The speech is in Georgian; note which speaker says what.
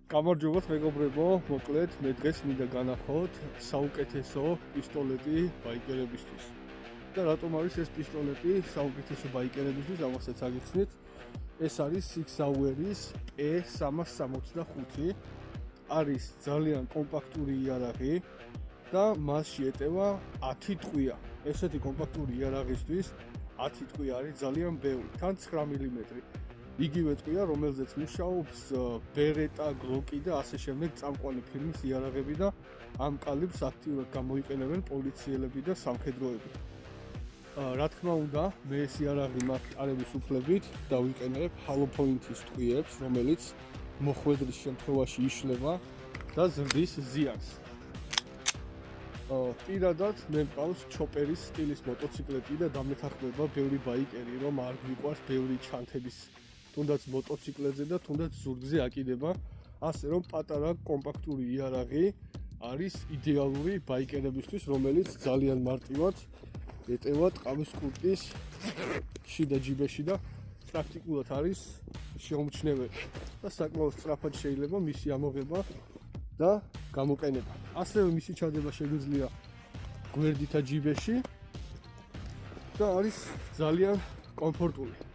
Speaker 1: გამარჯობათ მეგობრებო, მოკლედ მე დღეს მინდა განახოთ საუკეთესო პისტოლეტი ბაიკერებისთვის. და რატომ არის ეს პისტოლეტი საუკეთესო ბაიკერებისთვის, ამასაც აგიხსნით. ეს არის Sig Saueris P365. არის ძალიან კომპაქტური იარაღი და მასში ეტევა 10 ტყვია. ესეთი კომპაქტური იარაღისთვის 10 ტყვია არის ძალიან ბევრი, თან 9 მმ. იგივე ტყვია, რომელზეც მუშაობს Beretta, Glock და ასე შემდეგ წამყვანი ფირმის იარაღები და ამ კალიბრს აქტიურად გამოიყენებენ პოლიციელები და სამხედროები. რა თქმა უნდა, მე ეს იარაღი მაქვს ტარების უფლებით და ვიყენებ Hollow Point-ის ტყვიებს, რომელიც მოხვედრის შემთხვევაში იშლება და ზრდის ზიანს. პირადად მე მყავს ჩოპერის სტილის მოტოციკლეტი და დამეთანხმება ბევრი ბაიკერი, რომ არ გვიყვარს ბევრი ჩანთების თუნდაც მოტოციკლებზე და თუნდაც ზურგზე აკიდება, ასე რომ პატარა კომპაქტური იარაღი არის იდეალური ბაიკერებისთვის, რომელიც ძალიან მარტივად ეტევა ტყავის კურტკის შიდა ჯიბეში და პრაქტიკულად არის შეუმჩნეველი და საკმაოდ სწრაფად შეიძლება მისი ამოღება და გამოყენება. ასევე მისი ჩადება შეგვიძლია გვერდითა ჯიბეში და არის ძალიან კომფორტული.